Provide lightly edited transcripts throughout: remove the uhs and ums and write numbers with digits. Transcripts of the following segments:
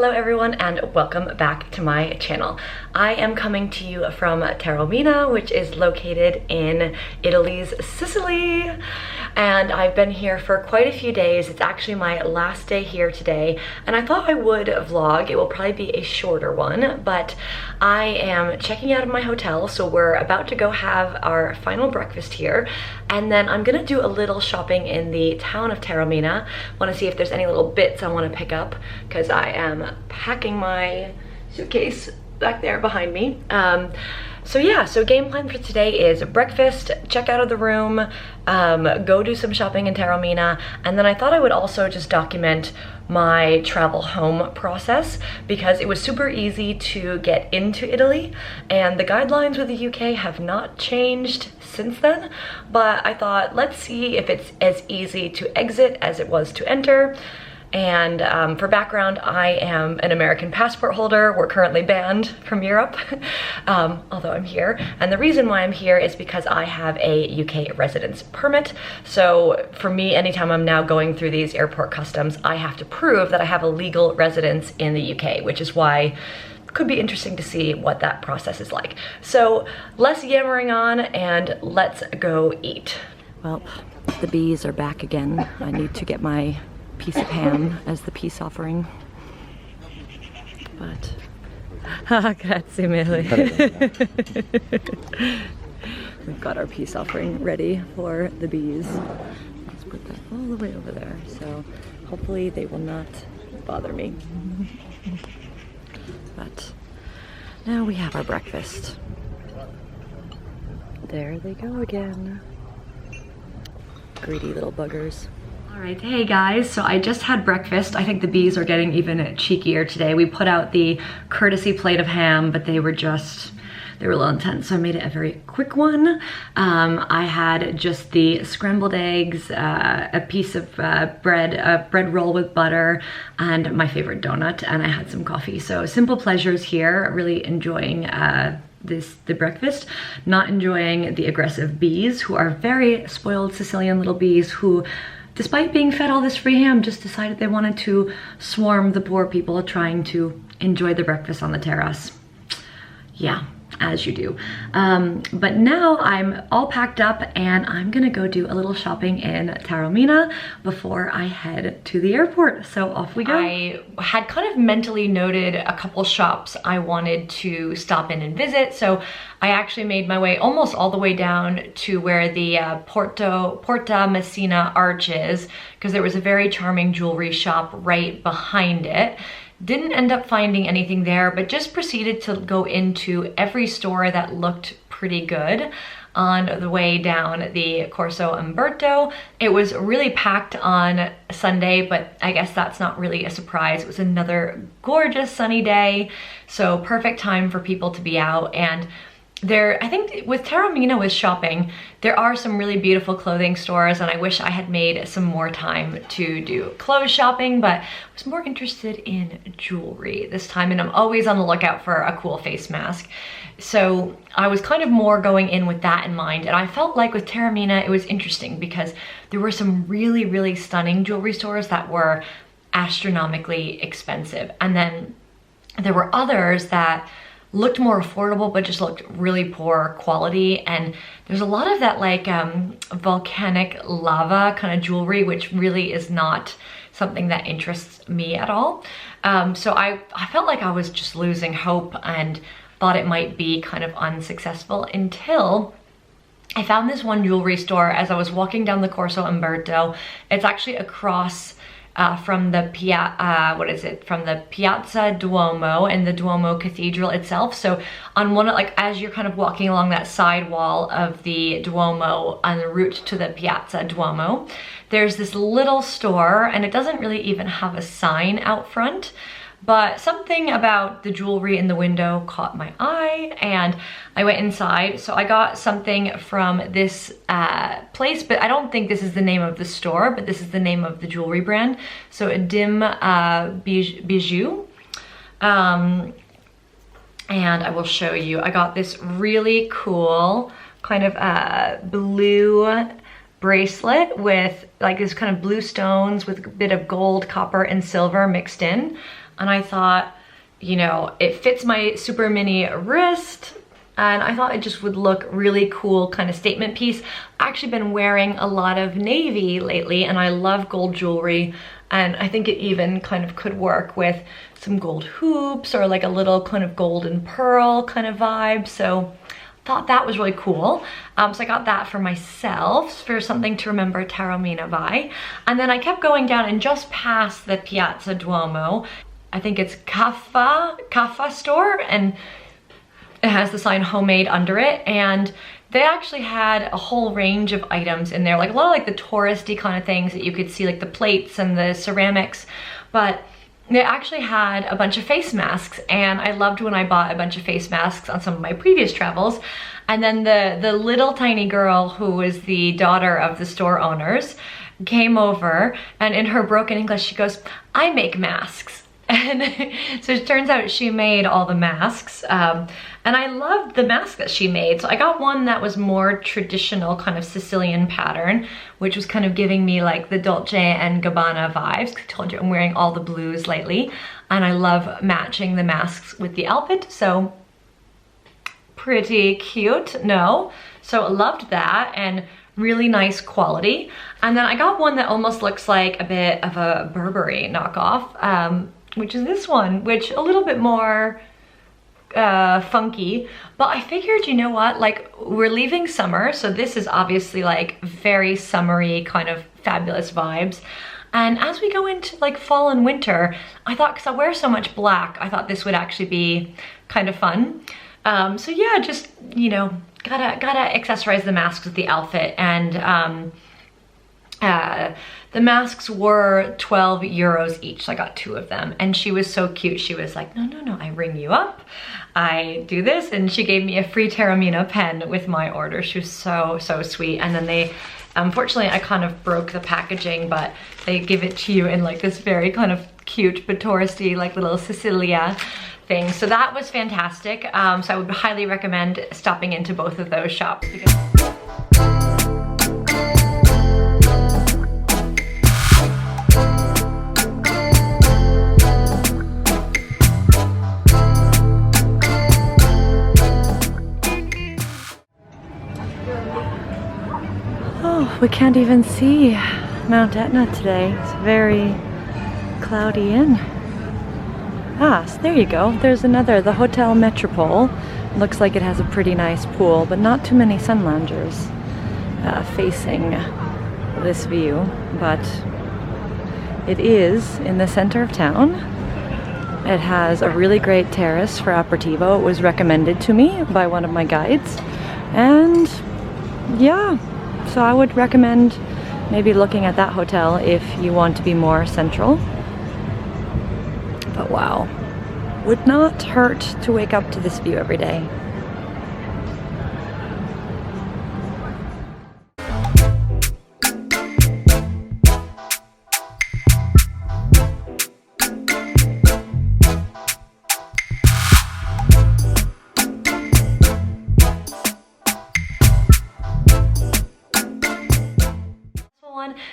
Hello everyone and welcome back to my channel. I am coming to you from Taormina, which is located in Italy's Sicily, and I've been here for quite a few days. It's actually my last day here today, and I thought I would vlog. It will probably be a shorter one, but I am checking out of my hotel, so we're about to go have our final breakfast here, and then I'm gonna do a little shopping in the town of Taormina. Want to see if there's any little bits I want to pick up, because I am packing my suitcase back there behind me. So yeah, so game plan for today is breakfast, check out of the room, go do some shopping in Taormina, and then I thought I would also just document my travel home process, because it was super easy to get into Italy and the guidelines with the UK have not changed since then, but I thought let's see if it's as easy to exit as it was to enter. And for background, I am an American passport holder. We're currently banned from Europe, although I'm here. And the reason why I'm here is because I have a UK residence permit. So for me, anytime I'm now going through these airport customs, I have to prove that I have a legal residence in the UK, which is why it could be interesting to see what that process is like. So less yammering on and let's go eat. Well, the bees are back again. I need to get my piece of ham as the peace offering, but grazie mille. We've got our peace offering ready for the bees. Let's put that all the way over there, so hopefully they will not bother me. But now we have our breakfast. There they go again. Greedy little buggers. Alright, hey guys, so I just had breakfast. I think the bees are getting even cheekier today. We put out the courtesy plate of ham, but they were a little intense, so I made it a very quick one. I had just the scrambled eggs, a piece of bread, a bread roll with butter, and my favorite donut, and I had some coffee. So simple pleasures here, really enjoying the breakfast, not enjoying the aggressive bees, who are very spoiled Sicilian little bees who, despite being fed all this free ham, just decided they wanted to swarm the poor people trying to enjoy the breakfast on the terrace. Yeah, as you do. But now I'm all packed up and I'm gonna go do a little shopping in Taormina before I head to the airport. So off we go. I had kind of mentally noted a couple shops I wanted to stop in and visit, so I actually made my way almost all the way down to where the Porta Messina Arch is, because there was a very charming jewelry shop right behind it. Didn't end up finding anything there, but just proceeded to go into every store that looked pretty good on the way down the Corso Umberto. It was really packed on Sunday, but I guess that's not really a surprise. It was another gorgeous sunny day, so perfect time for people to be out. And there, I think with Taormina with shopping, there are some really beautiful clothing stores, and I wish I had made some more time to do clothes shopping, but I was more interested in jewelry this time, and I'm always on the lookout for a cool face mask. So I was kind of more going in with that in mind, and I felt like with Taormina it was interesting because there were some really, really stunning jewelry stores that were astronomically expensive, and then there were others that looked more affordable but just looked really poor quality. And there's a lot of that like volcanic lava kind of jewelry, which really is not something that interests me at all. So I felt like I was just losing hope and thought it might be kind of unsuccessful until I found this one jewelry store as I was walking down the Corso Umberto. It's actually across from the Piazza Duomo and the Duomo Cathedral itself. So on one, like as you're kind of walking along that side wall of the Duomo on the route to the Piazza Duomo, there's this little store, and it doesn't really even have a sign out front, but something about the jewelry in the window caught my eye and I went inside. So I got something from this place, but I don't think this is the name of the store, but this is the name of the jewelry brand. So a Dim Bijou. And I will show you. I got this really cool kind of blue bracelet with like this kind of blue stones with a bit of gold, copper, and silver mixed in. and I thought, you know, it fits my super mini wrist, and I thought it just would look really cool, kind of statement piece. I've actually been wearing a lot of navy lately, and I love gold jewelry, and I think it even kind of could work with some gold hoops or like a little kind of gold and pearl kind of vibe. So thought that was really cool. So I got that for myself, for something to remember Taormina by. And then I kept going down, and just past the Piazza Duomo, I think it's Kaffa store, and it has the sign homemade under it, and they actually had a whole range of items in there, like a lot of like the touristy kind of things that you could see, like the plates and the ceramics, but they actually had a bunch of face masks, and I loved when I bought a bunch of face masks on some of my previous travels. And then the little tiny girl, who was the daughter of the store owners, came over, and in her broken English she goes, "I make masks." And so it turns out she made all the masks, and I loved the mask that she made. So I got one that was more traditional, kind of Sicilian pattern, which was kind of giving me like the Dolce and Gabbana vibes. I told you I'm wearing all the blues lately, and I love matching the masks with the outfit, so pretty cute, no? So I loved that, and really nice quality. And then I got one that almost looks like a bit of a Burberry knockoff, which is this one, which a little bit more funky, but I figured, you know what, like, we're leaving summer, so this is obviously like very summery kind of fabulous vibes. And as we go into like fall and winter, I thought, because I wear so much black, I thought this would actually be kind of fun. So yeah, just, you know, gotta accessorize the masks with the outfit. And the masks were 12 euros each, so I got 2 of them, and she was so cute. She was like, no, I ring you up, I do this, and she gave me a free Taormina pen with my order. She was so sweet. And then they, unfortunately, I kind of broke the packaging, but they give it to you in like this very kind of cute but touristy like little Sicilia thing. So that was fantastic. So I would highly recommend stopping into both of those shops, because we can't even see Mount Etna today. It's very cloudy in. So there you go. There's another, the Hotel Metropole. Looks like it has a pretty nice pool, but not too many sun loungers facing this view. But it is in the center of town. It has a really great terrace for aperitivo. It was recommended to me by one of my guides. And yeah, so I would recommend maybe looking at that hotel if you want to be more central. But wow, would not hurt to wake up to this view every day.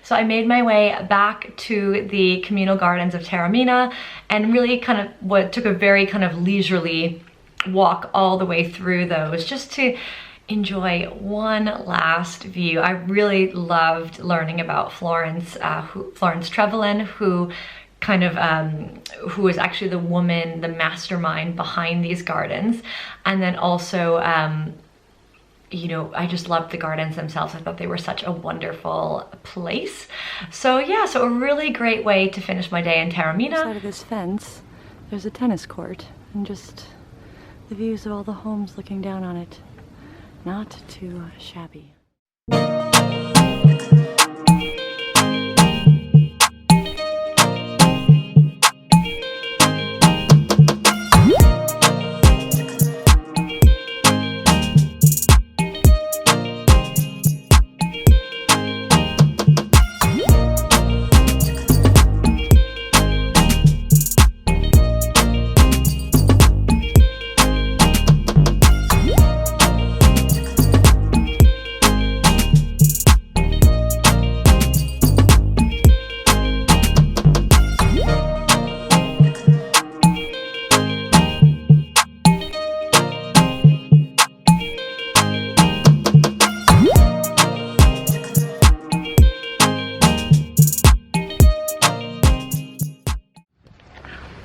So I made my way back to the communal gardens of Taormina, and really kind of took a very kind of leisurely walk all the way through those, just to enjoy one last view. I really loved learning about Florence, Florence Trevelyan, who kind of who was actually the woman, the mastermind behind these gardens. And then also you know, I just loved the gardens themselves. I thought they were such a wonderful place. So yeah, so a really great way to finish my day in Taormina. Outside of this fence, there's a tennis court, and just the views of all the homes looking down on it. Not too shabby.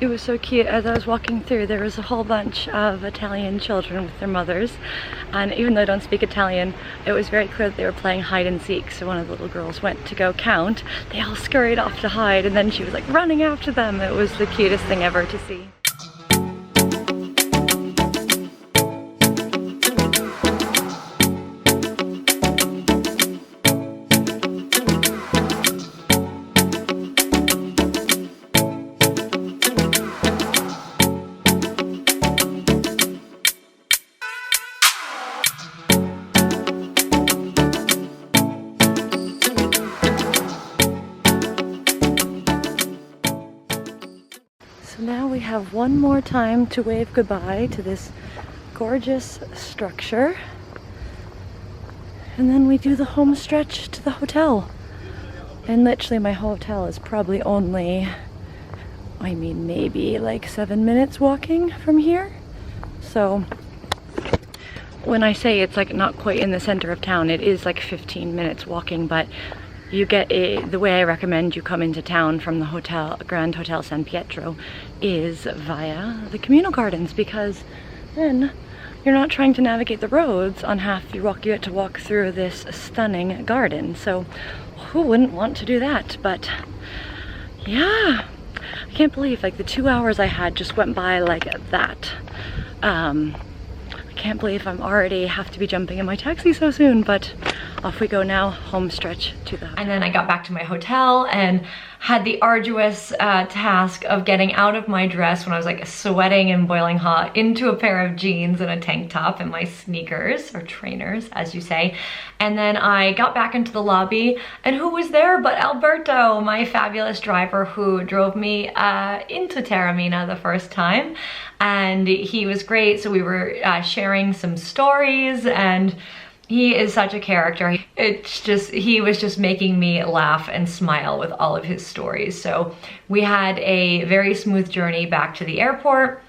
It was so cute. As I was walking through, there was a whole bunch of Italian children with their mothers, and even though I don't speak Italian, it was very clear that they were playing hide and seek. So one of the little girls went to go count. They all scurried off to hide, and then she was like running after them. It was the cutest thing ever to see. So now we have one more time to wave goodbye to this gorgeous structure, and then we do the home stretch to the hotel. And literally my hotel is probably only, I mean, maybe like 7 minutes walking from here. So when I say it's like not quite in the center of town, it is like 15 minutes walking, but you get the way I recommend you come into town from the hotel, Grand Hotel San Pietro, is via the communal gardens, because then you're not trying to navigate the roads on half. You get to walk through this stunning garden. So who wouldn't want to do that? But yeah, I can't believe like the 2 hours I had just went by like that. I can't believe I'm already have to be jumping in my taxi so soon, but off we go now, home stretch to the hotel. And then I got back to my hotel and had the arduous task of getting out of my dress when I was like sweating and boiling hot into a pair of jeans and a tank top and my sneakers, or trainers as you say. And then I got back into the lobby, and who was there but Alberto, my fabulous driver who drove me into Taormina the first time. And he was great, so we were sharing some stories, and he is such a character. He was just making me laugh and smile with all of his stories. So we had a very smooth journey back to the airport.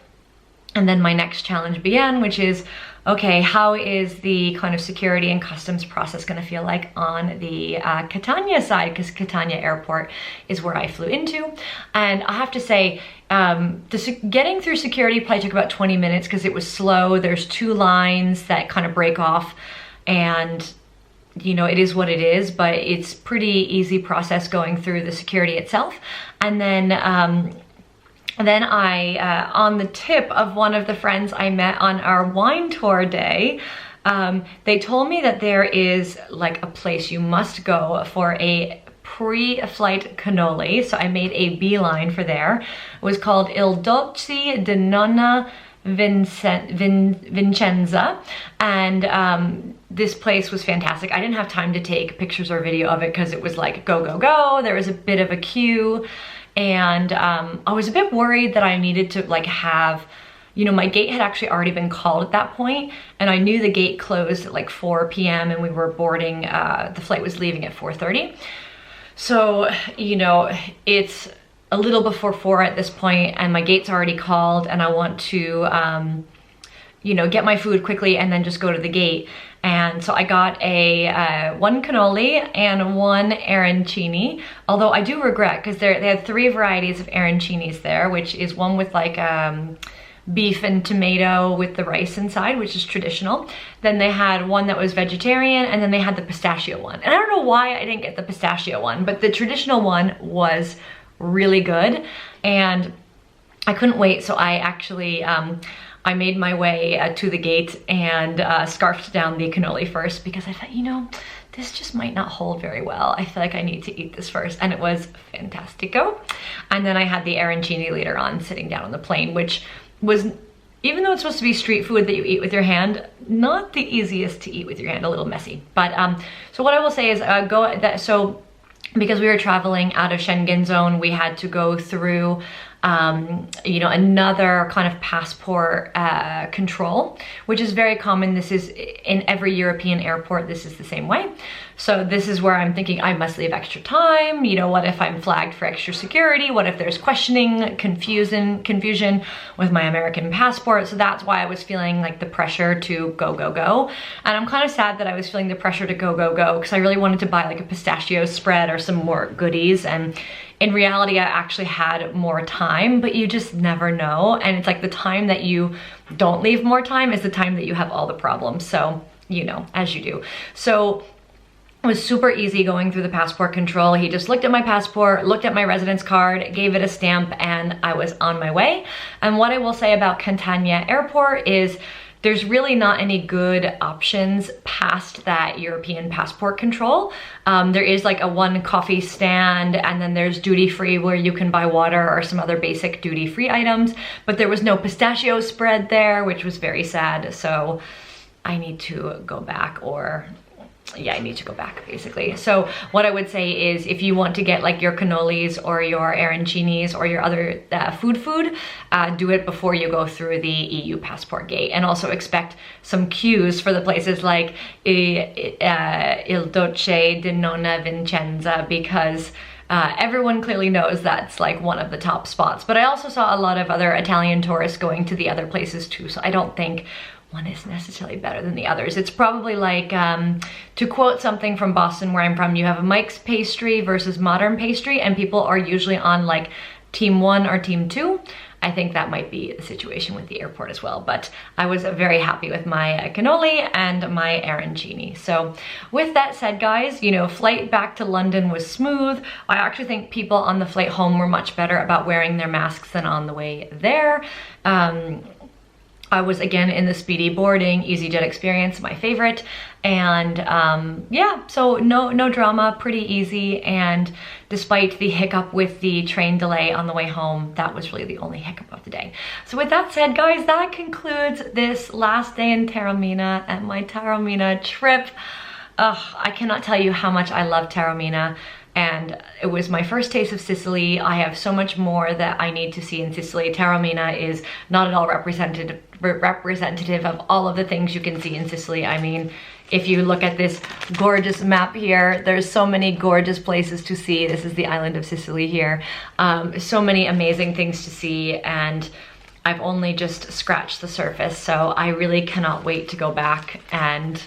And then my next challenge began, which is, okay, how is the kind of security and customs process gonna feel like on the Catania side? Because Catania Airport is where I flew into. And I have to say, getting through security probably took about 20 minutes because it was slow. There's 2 lines that kind of break off, and you know, it is what it is, but it's pretty easy process going through the security itself. And then I, on the tip of one of the friends I met on our wine tour day, they told me that there is like a place you must go for a pre-flight cannoli. So I made a beeline for there. It was called Il Dolce di Nonna Vincenza, and this place was fantastic. I didn't have time to take pictures or video of it because it was like go, go, go. There was a bit of a queue, and I was a bit worried that I needed to like have, you know, my gate had actually already been called at that point, and I knew the gate closed at like 4 p.m. and we were boarding, the flight was leaving at 4:30. So, you know, it's a little before 4 at this point, and my gate's already called, and I want to, you know, get my food quickly and then just go to the gate. And so I got a 1 cannoli and 1 arancini, although I do regret, because they had 3 varieties of arancinis there, which is one with like beef and tomato with the rice inside, which is traditional. Then they had one that was vegetarian, and then they had the pistachio one. And I don't know why I didn't get the pistachio one, but the traditional one was really good, and I couldn't wait. So I actually I made my way to the gate and scarfed down the cannoli first, because I thought, you know, this just might not hold very well. I feel like I need to eat this first, and it was fantastico. And then I had the arancini later on sitting down on the plane, which was, even though it's supposed to be street food that you eat with your hand, not the easiest to eat with your hand, a little messy. But so what I will say is so because we were traveling out of Schengen zone, we had to go through you know, another kind of passport control, which is very common. This is in every European airport, this is the same way. So this is where I'm thinking I must leave extra time. You know, what if I'm flagged for extra security? What if there's questioning, confusion with my American passport? So that's why I was feeling like the pressure to go, go, go. And I'm kind of sad that I was feeling the pressure to go, go, go, because I really wanted to buy like a pistachio spread or some more goodies. And in reality, I actually had more time time, but you just never know. And it's like the time that you don't leave more time is the time that you have all the problems. So, you know, as you do. So it was super easy going through the passport control. He just looked at my passport, looked at my residence card, gave it a stamp, and I was on my way. And what I will say about Catania Airport is there's really not any good options past that European passport control. There is like a one coffee stand, and then there's duty free where you can buy water or some other basic duty free items, but there was no pistachio spread there, which was very sad. So I need to go back, or yeah, I need to go back basically. So what I would say is if you want to get like your cannolis or your arancinis or your other food, do it before you go through the EU passport gate, and also expect some queues for the places like Il Dolce di Nonna Vincenza, because everyone clearly knows that's like one of the top spots. But I also saw a lot of other Italian tourists going to the other places too, so I don't think one is necessarily better than the others. It's probably like, to quote something from Boston where I'm from, you have a Mike's pastry versus modern pastry, and people are usually on like team 1 or team 2. I think that might be the situation with the airport as well, but I was very happy with my cannoli and my arancini. So with that said, guys, you know, flight back to London was smooth. I actually think people on the flight home were much better about wearing their masks than on the way there. I was again in the speedy boarding, EasyJet experience, my favorite. And yeah, so no drama, pretty easy. And despite the hiccup with the train delay on the way home, that was really the only hiccup of the day. So with that said, guys, that concludes this last day in Taormina and my Taormina trip. I cannot tell you how much I love Taormina. And it was my first taste of Sicily. I have so much more that I need to see in Sicily. Taormina is not at all representative of all of the things you can see in Sicily. I mean, if you look at this gorgeous map here, there's so many gorgeous places to see. This is the island of Sicily here. So many amazing things to see, and I've only just scratched the surface. So I really cannot wait to go back and,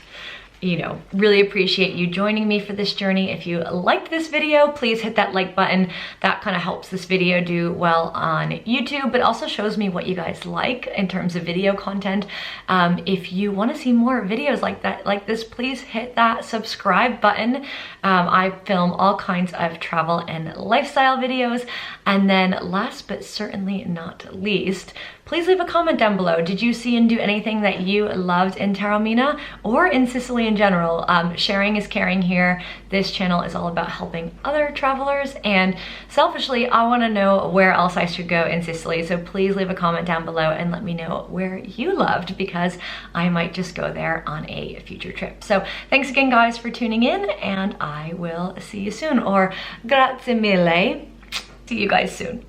you know, really appreciate you joining me for this journey. If you liked this video, please hit that like button. That kind of helps this video do well on YouTube, but also shows me what you guys like in terms of video content. If you want to see more videos like this, please hit that subscribe button. I film all kinds of travel and lifestyle videos. And then last but certainly not least, please leave a comment down below. Did you see and do anything that you loved in Taormina or in Sicily in general? Sharing is caring here. This channel is all about helping other travelers, and selfishly, I want to know where else I should go in Sicily. So please leave a comment down below and let me know where you loved, because I might just go there on a future trip. So thanks again, guys, for tuning in, and I will see you soon, or grazie mille. See you guys soon.